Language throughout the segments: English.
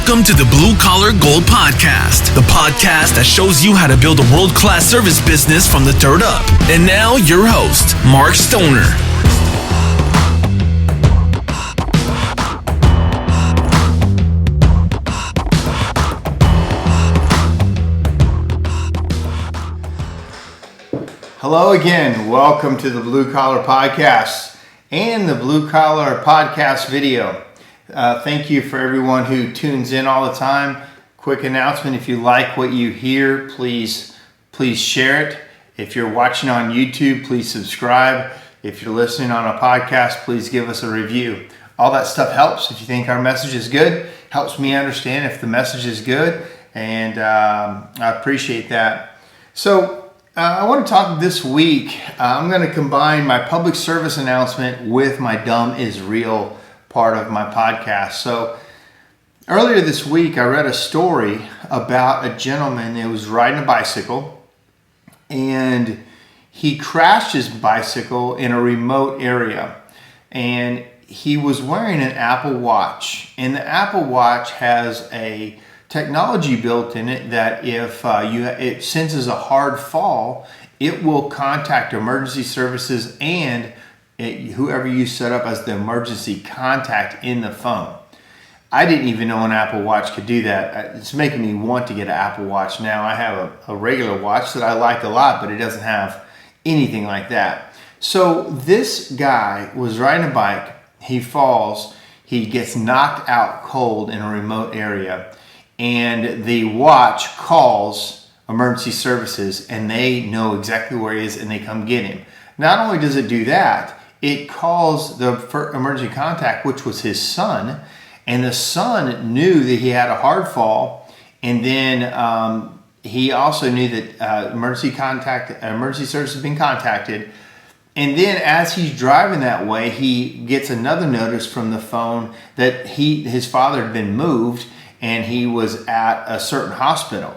Welcome to the Blue Collar Gold Podcast, the podcast that shows you how to build a world-class service business from the dirt up. And now, your host, Mark Stoner. Hello again. Welcome to the Blue Collar Podcast and the Blue Collar Podcast video. Thank you for everyone who tunes in all the time. Quick announcement, if you like what you hear, please share it. If you're watching on YouTube, please subscribe. If you're listening on a podcast, please give us a review. All that stuff helps. If you think our message is good, helps me understand if the message is good, and I appreciate that. So I want to talk this week. I'm going to combine my public service announcement with my Dumb is Real part of my podcast. So earlier this week, I read a story about a gentleman that was riding a bicycle, and he crashed his bicycle in a remote area, and he was wearing an Apple Watch, and the Apple Watch has a technology built in it that if it senses a hard fall, it will contact emergency services and whoever you set up as the emergency contact in the phone. I didn't even know an Apple Watch could do that. It's making me want to get an Apple Watch now. I have a regular watch that I like a lot, but it doesn't have anything like that. So this guy was riding a bike. He falls. He gets knocked out cold in a remote area. And the watch calls emergency services, and they know exactly where he is, and they come get him. Not only does it do that, it calls the emergency contact, which was his son, and the son knew that he had a hard fall, and then he also knew that emergency service has been contacted. And then as he's driving that way, he gets another notice from the phone that his father had been moved, and he was at a certain hospital.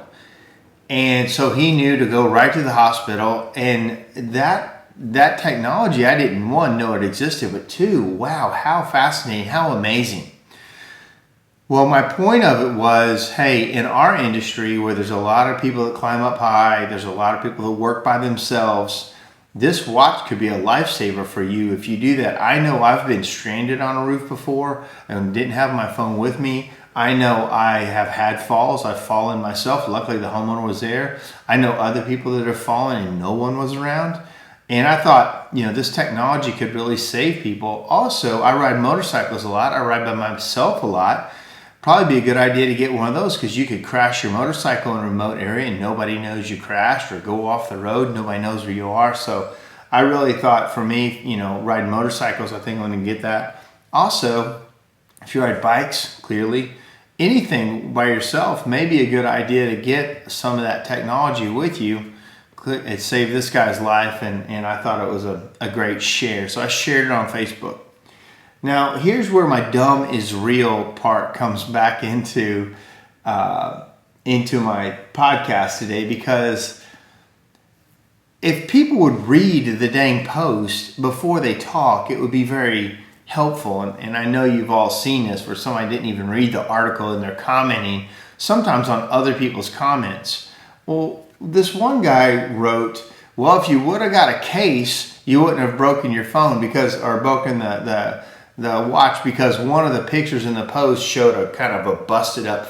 And so he knew to go right to the hospital, and that technology, I didn't, one, know it existed, but two, wow, how fascinating, how amazing. Well, my point of it was, hey, in our industry where there's a lot of people that climb up high, there's a lot of people that work by themselves, this watch could be a lifesaver for you if you do that. I know I've been stranded on a roof before and didn't have my phone with me. I know I have had falls. I've fallen myself. Luckily, the homeowner was there. I know other people that have fallen and no one was around. And I thought, this technology could really save people. Also, I ride motorcycles a lot. I ride by myself a lot. Probably be a good idea to get one of those, because you could crash your motorcycle in a remote area and nobody knows you crashed, or go off the road, nobody knows where you are. So I really thought, for me, riding motorcycles, I think I'm going to get that. Also, if you ride bikes, clearly, anything by yourself may be a good idea to get some of that technology with you. It saved this guy's life, and I thought it was a great share. So I shared it on Facebook. Now, here's where my Dumb is Real part comes back into my podcast today, because if people would read the dang post before they talk, it would be very helpful. And I know you've all seen this, where somebody didn't even read the article and they're commenting sometimes on other people's comments. Well, this one guy wrote, well, if you would have got a case, you wouldn't have broken your phone or broken the watch, because one of the pictures in the post showed a kind of a busted up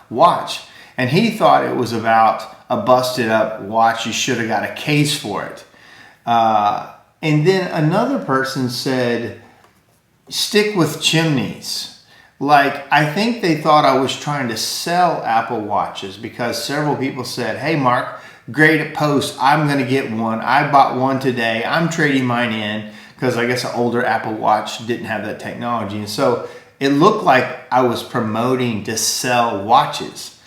watch. And he thought it was about a busted up watch. You should have got a case for it. And then another person said, stick with chimneys. Like, I think they thought I was trying to sell Apple Watches, because several people said, hey, Mark, great post. I'm going to get one. I bought one today. I'm trading mine in, because I guess an older Apple Watch didn't have that technology. And so it looked like I was promoting to sell watches.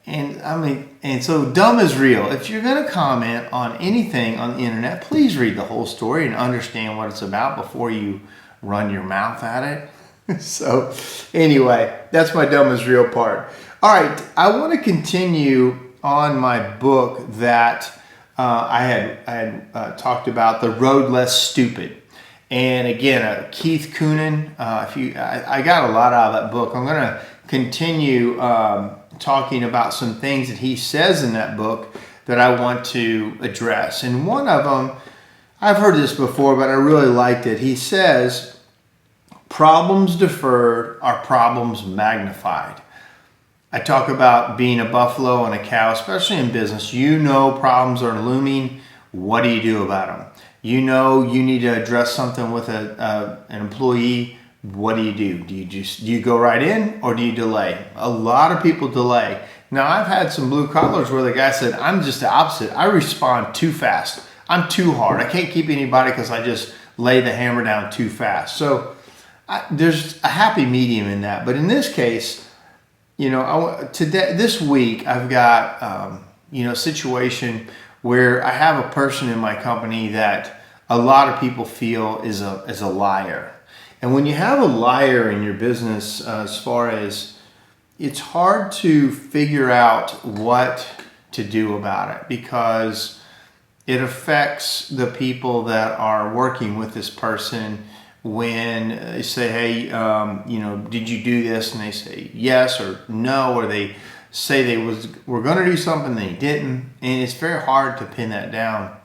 And so Dumb is Real. If you're going to comment on anything on the internet, please read the whole story and understand what it's about before you run your mouth at it. So anyway, that's my Dumb is Real part. All right, I want to continue on my book that I had talked about, The Road Less Stupid. And again, Keith Coonan, I got a lot out of that book. I'm going to continue talking about some things that he says in that book that I want to address. And one of them, I've heard this before, but I really liked it. He says, problems deferred are problems magnified. I talk about being a buffalo and a cow, especially in business. You know problems are looming. What do you do about them? You know you need to address something with an employee. What do? Do you go right in or do you delay? A lot of people delay. Now, I've had some blue collars where the guy said, I'm just the opposite. I respond too fast. I'm too hard. I can't keep anybody because I just lay the hammer down too fast. So there's a happy medium in that. But in this case, this week I've got a situation where I have a person in my company that a lot of people feel is a liar. And when you have a liar in your business, as far as it's hard to figure out what to do about it, because it affects the people that are working with this person when they say, hey, did you do this? And they say yes or no, or they say they were going to do something they didn't. And it's very hard to pin that down.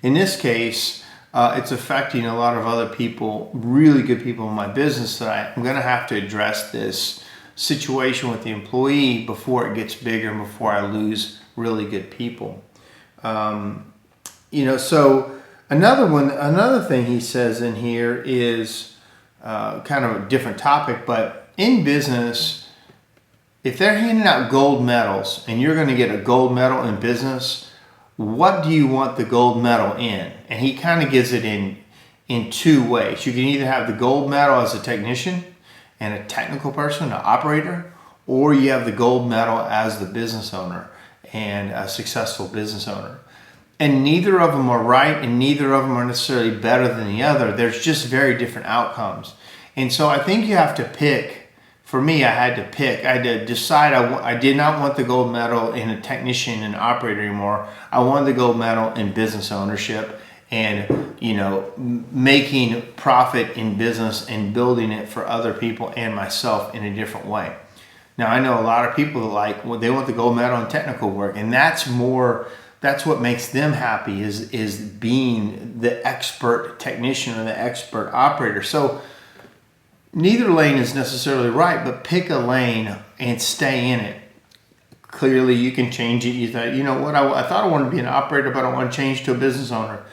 In this case, it's affecting a lot of other people, really good people in my business, that I'm going to have to address this situation with the employee before it gets bigger and before I lose really good people. So another thing he says in here is kind of a different topic, but in business, if they're handing out gold medals and you're going to get a gold medal in business, what do you want the gold medal in? And he kind of gives it in two ways. You can either have the gold medal as a technician and a technical person, an operator, or you have the gold medal as the business owner and a successful business owner. And neither of them are right and neither of them are necessarily better than the other. There's just very different outcomes. And so I think you have to pick. For me, I had to pick. I had to decide I did not want the gold medal in a technician and operator anymore. I wanted the gold medal in business ownership and, making profit in business and building it for other people and myself in a different way. Now, I know a lot of people that they want the gold medal in technical work, and that's what makes them happy is being the expert technician or the expert operator. So neither lane is necessarily right, but pick a lane and stay in it. Clearly, you can change it. You thought, I thought I wanted to be an operator, but I want to change to a business owner.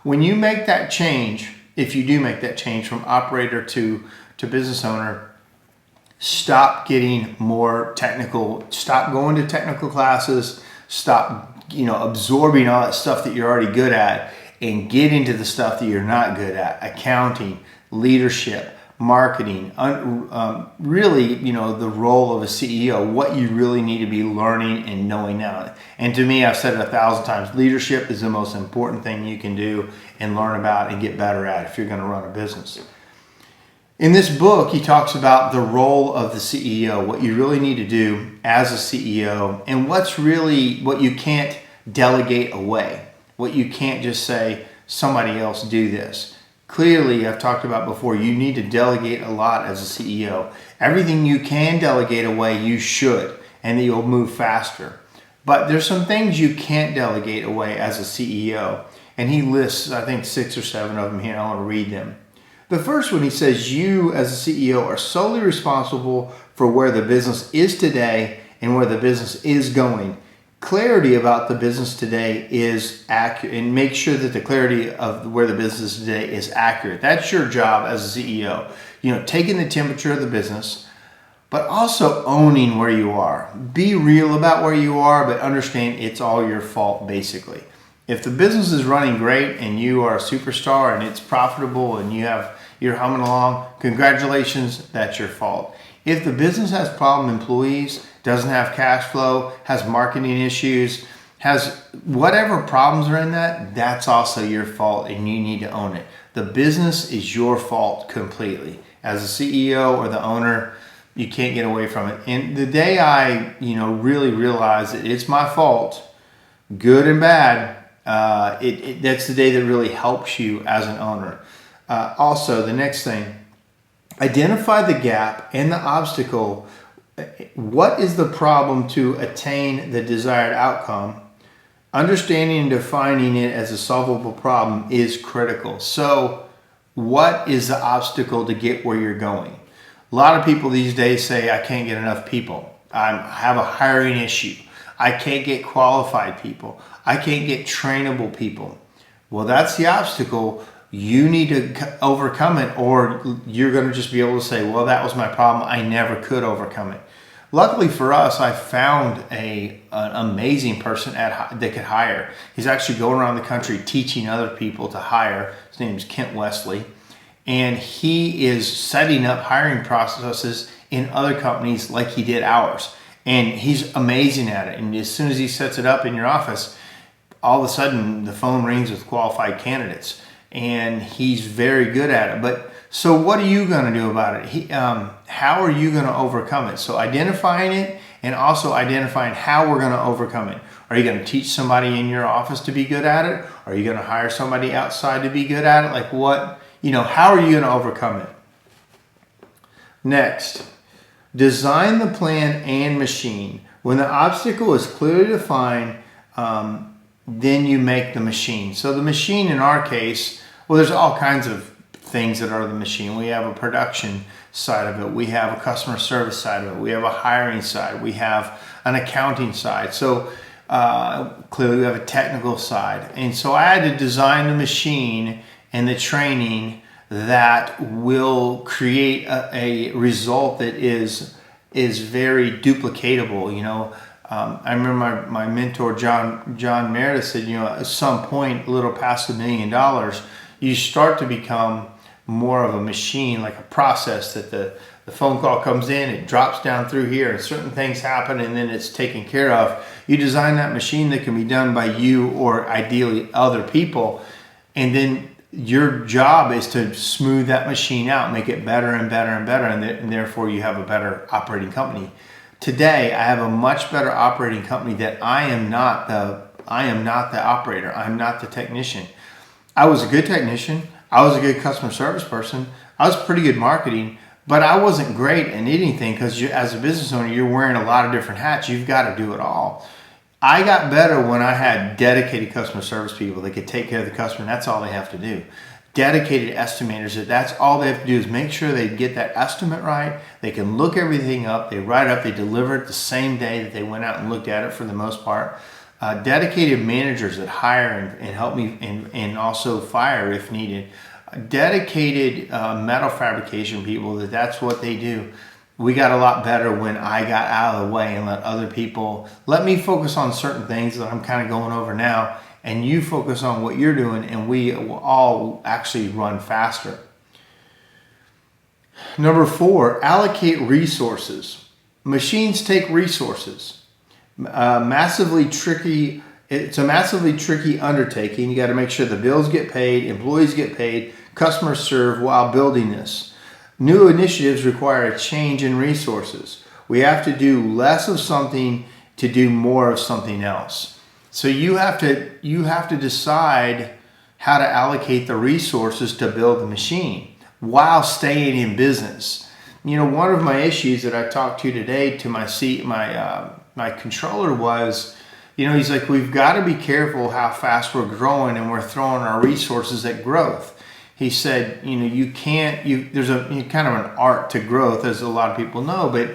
When you make that change, if you do make that change from operator to business owner, stop getting more technical. Stop going to technical classes. Stop, absorbing all that stuff that you're already good at and get into the stuff that you're not good at. Accounting, leadership, marketing, really, the role of a CEO, what you really need to be learning and knowing now. And to me, I've said it 1,000 times, leadership is the most important thing you can do and learn about and get better at if you're going to run a business. In this book, he talks about the role of the CEO, what you really need to do as a CEO, and what you can't delegate away, what you can't just say, somebody else do this. Clearly, I've talked about before, you need to delegate a lot as a CEO. Everything you can delegate away, you should, and then you'll move faster. But there's some things you can't delegate away as a CEO, and he lists, I think, 6 or 7 of them here, and I want to read them. The first one, he says, you as a CEO are solely responsible for where the business is today and where the business is going. Clarity about the business today is accurate, and make sure that the clarity of where the business is today is accurate. That's your job as a CEO. Taking the temperature of the business, but also owning where you are. Be real about where you are, but understand it's all your fault, basically. If the business is running great and you are a superstar and it's profitable and you're humming along, congratulations, that's your fault. If the business has problem employees, doesn't have cash flow, has marketing issues, has whatever problems are in that, that's also your fault and you need to own it. The business is your fault completely. As a CEO or the owner, you can't get away from it. And the day I, really realized that it's my fault, good and bad, that's the day that really helps you as an owner. Also, the next thing, identify the gap and the obstacle. What is the problem to attain the desired outcome? Understanding and defining it as a solvable problem is critical. So, what is the obstacle to get where you're going? A lot of people these days say, I can't get enough people. I have a hiring issue. I can't get qualified people. I can't get trainable people. Well, that's the obstacle. You need to overcome it, or you're going to just be able to say, well, that was my problem. I never could overcome it. Luckily for us, I found an amazing person that could hire. He's actually going around the country teaching other people to hire. His name is Kent Wesley. And he is setting up hiring processes in other companies like he did ours. And he's amazing at it. And as soon as he sets it up in your office, all of a sudden the phone rings with qualified candidates. And he's very good at it. But so what are you going to do about it? How are you going to overcome it? So identifying it and also identifying how we're going to overcome it. Are you going to teach somebody in your office to be good at it? Are you going to hire somebody outside to be good at it? Like what? How are you going to overcome it? Next, design the plan and machine. When the obstacle is clearly defined, then you make the machine. So the machine in our case, well, there's all kinds of things that are the machine. We have a production side of it. We have a customer service side of it. We have a hiring side. We have an accounting side. So clearly we have a technical side. And so I had to design the machine and the training that will create a result that is very duplicatable. I remember my mentor John Meredith said, at some point, a little past $1 million, you start to become more of a machine, like a process that the phone call comes in, it drops down through here, and certain things happen, and then it's taken care of. You design that machine that can be done by you or ideally other people, and then your job is to smooth that machine out, make it better and better and better, and therefore you have a better operating company. Today, I have a much better operating company that I am not the operator. I'm not the technician. I was a good technician. I was a good customer service person. I was pretty good marketing, but I wasn't great at anything because as a business owner, you're wearing a lot of different hats. You've got to do it all. I got better when I had dedicated customer service people that could take care of the customer, and that's all they have to do. Dedicated estimators, that's all they have to do is make sure they get that estimate right. They can look everything up, they write up, they deliver it the same day that they went out and looked at it for the most part. Dedicated managers that hire and help me and also fire if needed. Dedicated metal fabrication people, that's what they do. We got a lot better when I got out of the way and let me focus on certain things that I'm kind of going over now, and you focus on what you're doing, and we will all actually run faster. Number 4, allocate resources. Machines take resources. It's a massively tricky undertaking. You got to make sure the bills get paid, employees get paid, customers served while building this. New initiatives require a change in resources. We have to do less of something to do more of something else. So you have to decide how to allocate the resources to build the machine while staying in business. One of my issues that I talked to today to my controller was, he's like, we've got to be careful how fast we're growing and we're throwing our resources at growth. He said, there's kind of an art to growth, as a lot of people know, but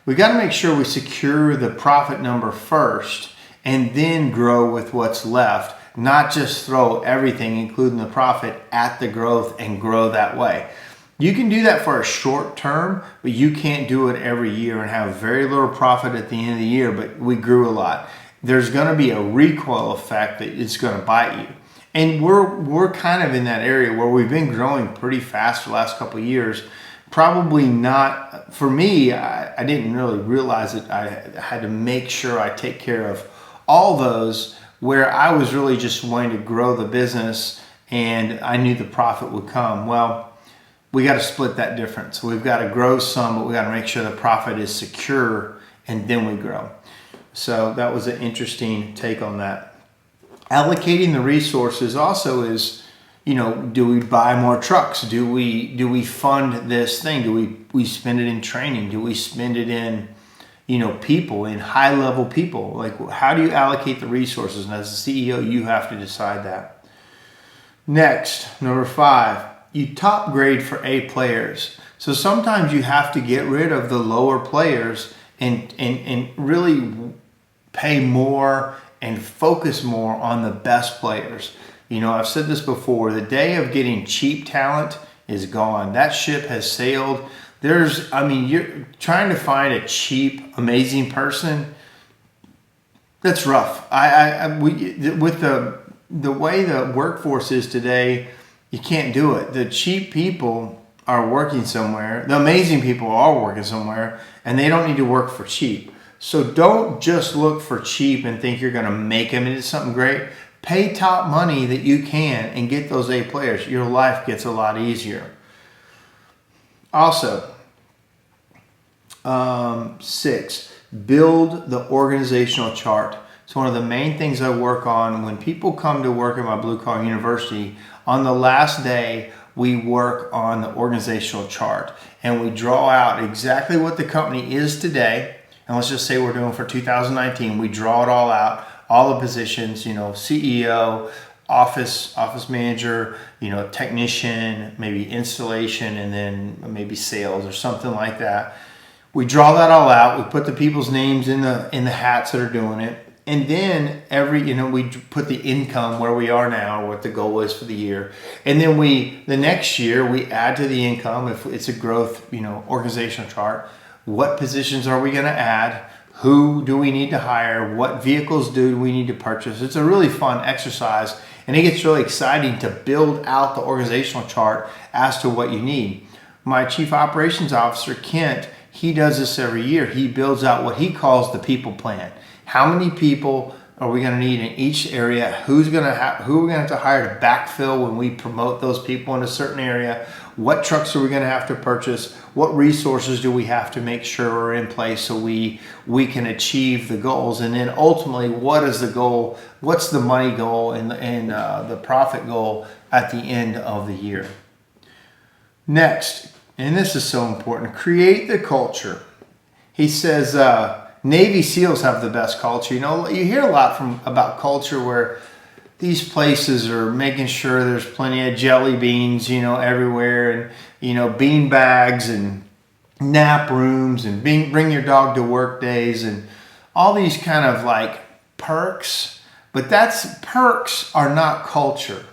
we got to make sure we secure the profit number first and then grow with what's left, not just throw everything, including the profit, at the growth and grow that way. You can do that for a short term, but you can't do it every year and have very little profit at the end of the year, but we grew a lot. There's going to be a recoil effect that it's going to bite you. And we're kind of in that area where we've been growing pretty fast for the last couple of years. Probably not, for me, I didn't really realize it. I had to make sure I take care of all those where I was really just wanting to grow the business and I knew the profit would come. Well, we got to split that difference. We've got to grow some, but we got to make sure the profit is secure and then we grow. So that was an interesting take on that. Allocating the resources also is, do we buy more trucks? Do we fund this thing? Do we spend it in training? Do we spend it in, people, in high level people? Like, how do you allocate the resources? And as a CEO, you have to decide that. Next, number 5, you top grade for A players. So sometimes you have to get rid of the lower players and really pay more and focus more on the best players. I've said this before, the day of getting cheap talent is gone. That ship has sailed. You're trying to find a cheap, amazing person. That's rough. With the way the workforce is today, you can't do it. The cheap people are working somewhere. The amazing people are working somewhere, and they don't need to work for cheap. So don't just look for cheap and think you're going to make them into something great. Pay top money that you can and get those A players. Your life gets a lot easier. Also, 6, build the organizational chart. It's one of the main things I work on when people come to work at my Blue Collar University. On the last day, we work on the organizational chart and we draw out exactly what the company is today. And let's just say we're doing for 2019. We draw it all out. All the positions, CEO, office manager, technician, maybe installation, and then maybe sales or something like that. We draw that all out. We put the people's names in the hats that are doing it. And then we put the income where we are now, what the goal is for the year. And then the next year we add to the income if it's a growth, organizational chart. What positions are we going to add? Who do we need to hire? What vehicles do we need to purchase? It's a really fun exercise, and it gets really exciting to build out the organizational chart as to what you need. My Chief Operations Officer, Kent, he does this every year. He builds out what he calls the people plan. How many people are we going to need in each area? Who are we going to have to hire to backfill when we promote those people in a certain area? What trucks are we going to have to purchase? What resources do we have to make sure are in place so we can achieve the goals? And then ultimately, what is the goal? What's the money goal and the profit goal at the end of the year? Next, and this is so important, create the culture. He says Navy SEALs have the best culture. You hear a lot about culture where these places are making sure there's plenty of jelly beans, everywhere, and, bean bags and nap rooms and bring your dog to work days and all these kind of like perks. But perks are not culture.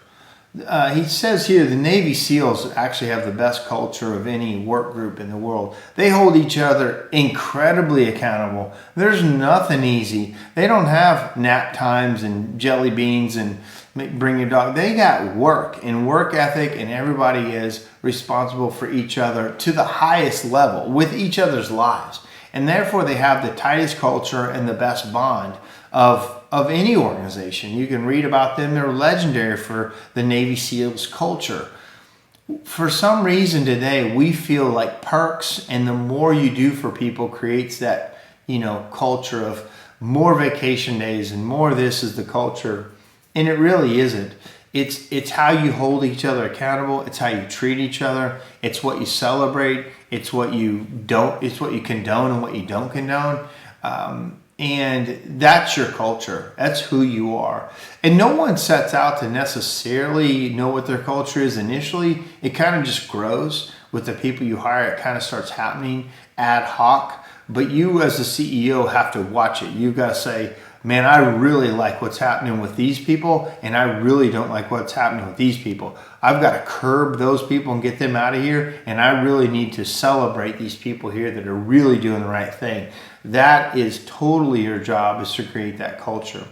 He says here the Navy SEALs actually have the best culture of any work group in the world. They hold each other incredibly accountable. There's nothing easy. They don't have nap times and jelly beans and bring your dog. They got work and work ethic, and everybody is responsible for each other to the highest level with each other's lives. And therefore they have the tightest culture and the best bond of any organization. You can read about them. They're legendary for the Navy SEALs culture. For some reason today, we feel like perks and the more you do for people creates that, culture of more vacation days and more this is the culture. And it really isn't. It's how you hold each other accountable. It's how you treat each other. It's what you celebrate. It's what you condone and what you don't condone. And that's your culture. That's who you are. And no one sets out to necessarily know what their culture is initially. It kind of just grows with the people you hire. It kind of starts happening ad hoc. But you as a CEO have to watch it. You've got to say, man, I really like what's happening with these people, and I really don't like what's happening with these people. I've got to curb those people and get them out of here, and I really need to celebrate these people here that are really doing the right thing. That is totally your job, is to create that culture.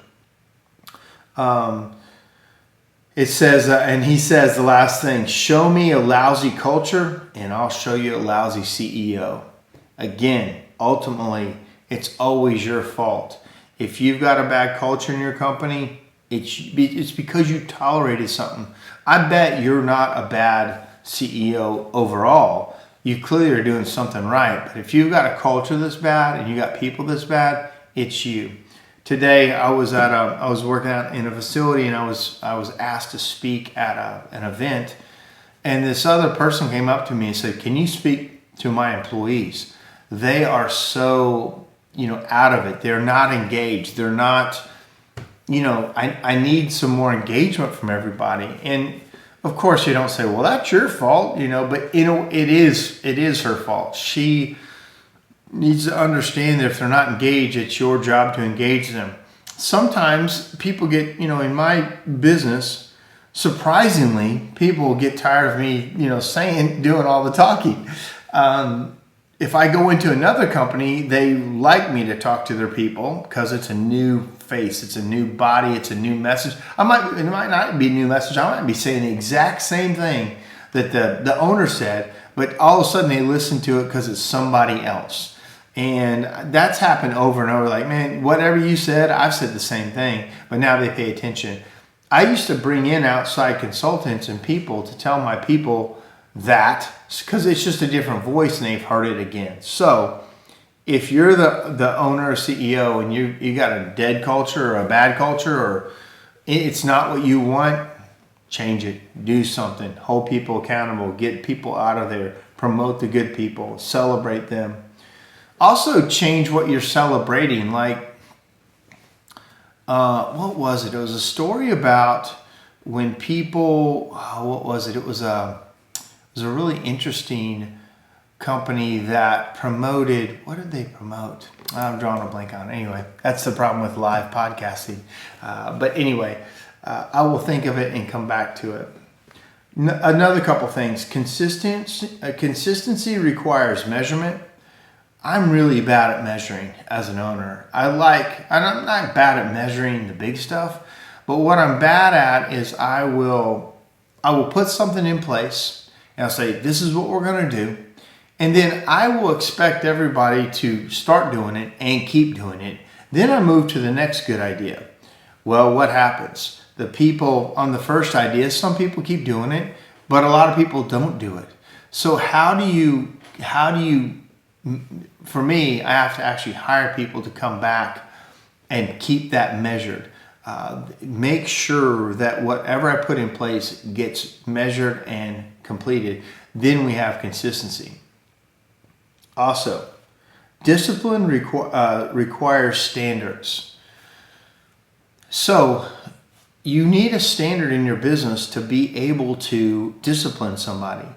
It says, and he says the last thing, show me a lousy culture, and I'll show you a lousy CEO. Again, ultimately, it's always your fault. If you've got a bad culture in your company, it's because you tolerated something. I bet you're not a bad CEO overall. You clearly are doing something right. But if you've got a culture that's bad and you got people that's bad, it's you. Today I was working out in a facility, and I was asked to speak at an event, and this other person came up to me and said, "Can you speak to my employees? They are so, out of it. They're not engaged. They're not, I need some more engagement from everybody." And of course you don't say, "Well, that's your fault," but it is her fault. She needs to understand that if they're not engaged, it's your job to engage them. Sometimes people get, in my business, surprisingly, people get tired of me, doing all the talking. If I go into another company, they like me to talk to their people because it's a new face, it's a new body, it's a new message. It might not be a new message. I might be saying the exact same thing that the owner said, but all of a sudden they listen to it because it's somebody else. And that's happened over and over. Like, man, whatever you said, I've said the same thing, but now they pay attention. I used to bring in outside consultants and people to tell my people that, because it's just a different voice and they've heard it again. So if you're the owner or CEO and you got a dead culture or a bad culture, or it's not what you want, change it, do something, hold people accountable, get people out of there, promote the good people, celebrate them. Also change what you're celebrating. Like, what was it? It was a story about when people, what was it? It was a really interesting company that promoted, what did they promote? I'm drawing a blank on it. Anyway, that's the problem with live podcasting. But anyway, I will think of it and come back to it. Another couple things. Consistency requires measurement. I'm really bad at measuring as an owner. I'm not bad at measuring the big stuff, but what I'm bad at is I will put something in place and I'll say, this is what we're going to do. And then I will expect everybody to start doing it and keep doing it. Then I move to the next good idea. Well, what happens? The people on the first idea, some people keep doing it, but a lot of people don't do it. So how do you, for me, I have to actually hire people to come back and keep that measured. Make sure that whatever I put in place gets measured and completed. Then we have consistency. Also, discipline requires standards. So you need a standard in your business to be able to discipline somebody.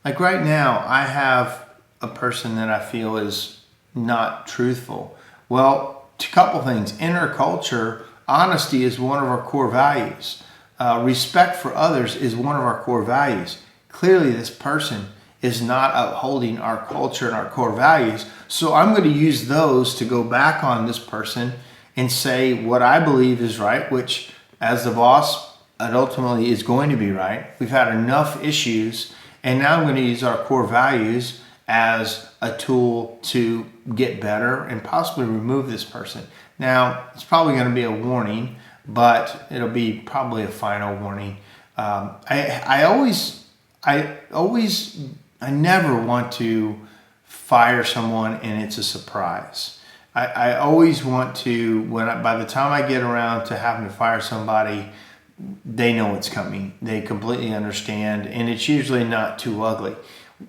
Like right now, I have a person that I feel is not truthful. Well, a couple things. In our culture, honesty is one of our core values. Respect for others is one of our core values. Clearly, this person is not upholding our culture and our core values. So I'm going to use those to go back on this person and say what I believe is right, which as the boss, it ultimately is going to be right. We've had enough issues, and now I'm going to use our core values as a tool to get better and possibly remove this person. Now, it's probably going to be a warning, but it'll be probably a final warning. I never want to fire someone and it's a surprise. I always want to, by the time I get around to having to fire somebody, they know it's coming. They completely understand, and it's usually not too ugly.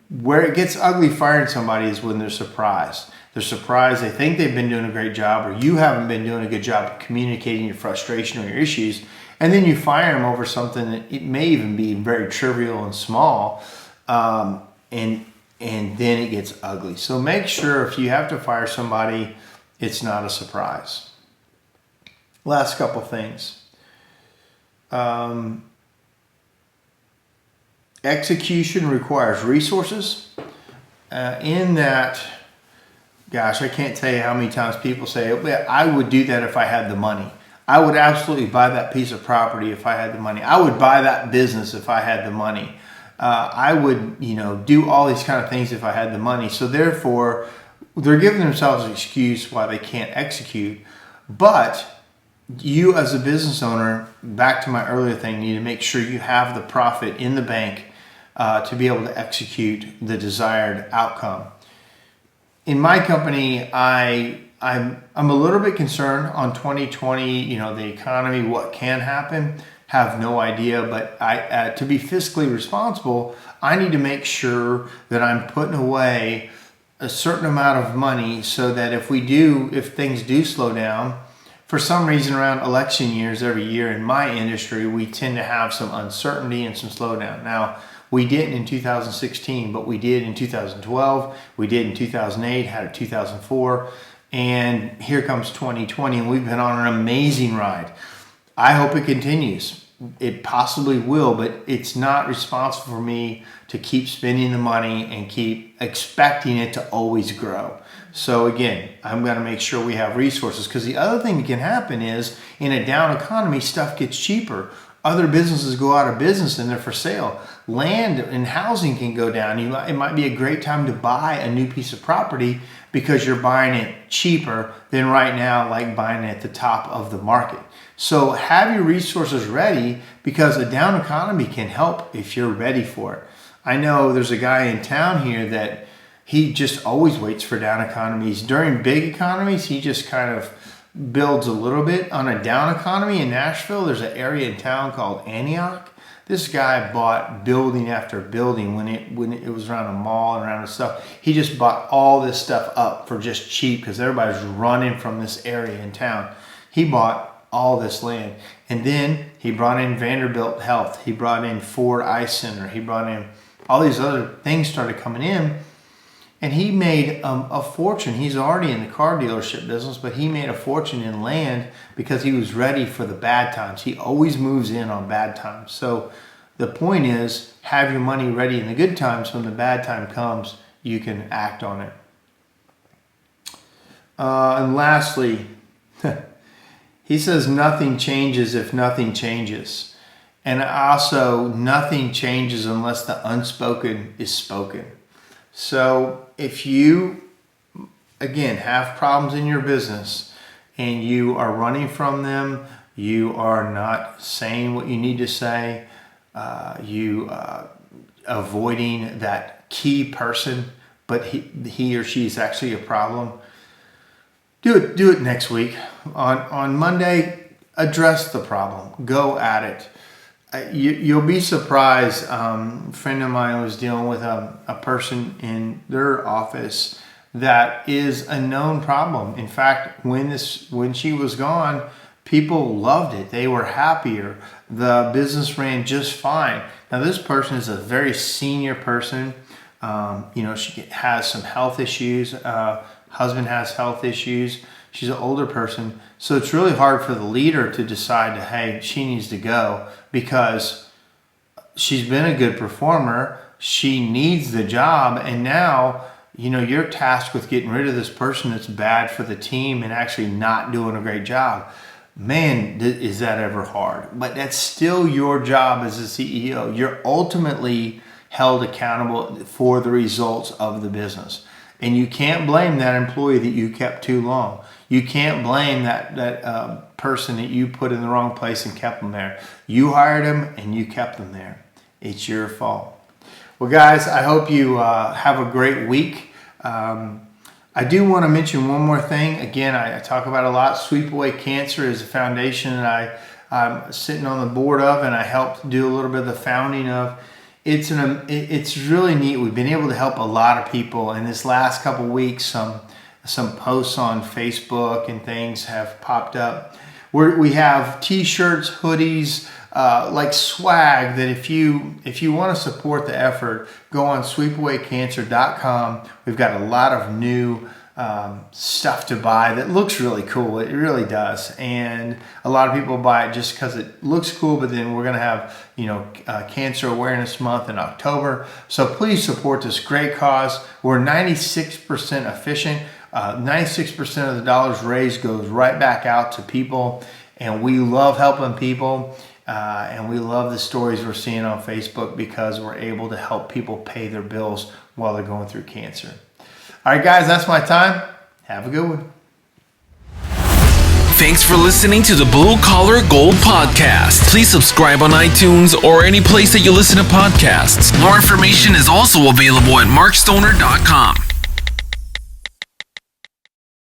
Where it gets ugly firing somebody is when they're surprised. They're surprised, they think they've been doing a great job, or you haven't been doing a good job of communicating your frustration or your issues, and then you fire them over something that it may even be very trivial and small, and then it gets ugly. So make sure if you have to fire somebody, it's not a surprise. Last couple things. Execution requires resources. In that, gosh, I can't tell you how many times people say, I would do that if I had the money. I would absolutely buy that piece of property if I had the money. I would buy that business if I had the money. I would, do all these kind of things if I had the money. So therefore, they're giving themselves an excuse why they can't execute. But you as a business owner, back to my earlier thing, need to make sure you have the profit in the bank to be able to execute the desired outcome. In my company, I I'm a little bit concerned on 2020, the economy, what can happen. Have no idea, but to be fiscally responsible, I need to make sure that I'm putting away a certain amount of money so that if things do slow down, for some reason around election years every year in my industry, we tend to have some uncertainty and some slowdown. Now, we didn't in 2016, but we did in 2012, we did in 2008, had it 2004, and here comes 2020, and we've been on an amazing ride. I hope it continues. It possibly will, but it's not responsible for me to keep spending the money and keep expecting it to always grow. So again, I'm going to make sure we have resources, because the other thing that can happen is in a down economy, stuff gets cheaper. Other businesses go out of business and they're for sale. Land and housing can go down. It might be a great time to buy a new piece of property because you're buying it cheaper than right now, like buying it at the top of the market. So have your resources ready, because a down economy can help if you're ready for it. I know there's a guy in town here that he just always waits for down economies. During big economies, he just kind of builds a little bit. On a down economy in Nashville, there's an area in town called Antioch. This guy bought building after building when it was around a mall and around the stuff. He just bought all this stuff up for just cheap because everybody's running from this area in town. He bought all this land. And then he brought in Vanderbilt Health. He brought in Ford Eye Center. He brought in all these other things started coming in. And he made a fortune. He's already in the car dealership business, but he made a fortune in land because he was ready for the bad times. He always moves in on bad times. So the point is, have your money ready in the good times. When the bad time comes, you can act on it. And lastly, he says nothing changes if nothing changes. And also, nothing changes unless the unspoken is spoken. So if you, again, have problems in your business and you are running from them, you are not saying what you need to say, avoiding that key person, but he or she is actually a problem, do it next week. On Monday, address the problem. Go at it. You'll be surprised. A friend of mine was dealing with a person in their office that is a known problem. In fact, when she was gone, people loved it. They were happier. The business ran just fine. Now, this person is a very senior person. She has some health issues. Husband has health issues. She's an older person. So it's really hard for the leader to decide hey, she needs to go, because she's been a good performer. She needs the job. And now, you're tasked with getting rid of this person that's bad for the team and actually not doing a great job. Man, is that ever hard. But that's still your job as a CEO. You're ultimately held accountable for the results of the business. And you can't blame that employee that you kept too long. You can't blame that person that you put in the wrong place and kept them there. You hired them and you kept them there. It's your fault. Well, guys, I hope you have a great week. I do want to mention one more thing. Again, I talk about a lot. Sweep Away Cancer is a foundation that I'm sitting on the board of, and I helped do a little bit of the founding of. It's really neat. We've been able to help a lot of people. In this last couple weeks, some posts on Facebook and things have popped up. We have T-shirts, hoodies, like swag that if you want to support the effort, go on sweepawaycancer.com. We've got a lot of new stuff to buy that looks really cool. It really does. And a lot of people buy it just because it looks cool, but then we're going to have, Cancer Awareness Month in October. So please support this great cause. We're 96% efficient. 96% of the dollars raised goes right back out to people. And we love helping people. And we love the stories we're seeing on Facebook because we're able to help people pay their bills while they're going through cancer. All right, guys, that's my time. Have a good one. Thanks for listening to the Blue Collar Gold Podcast. Please subscribe on iTunes or any place that you listen to podcasts. More information is also available at markstoner.com.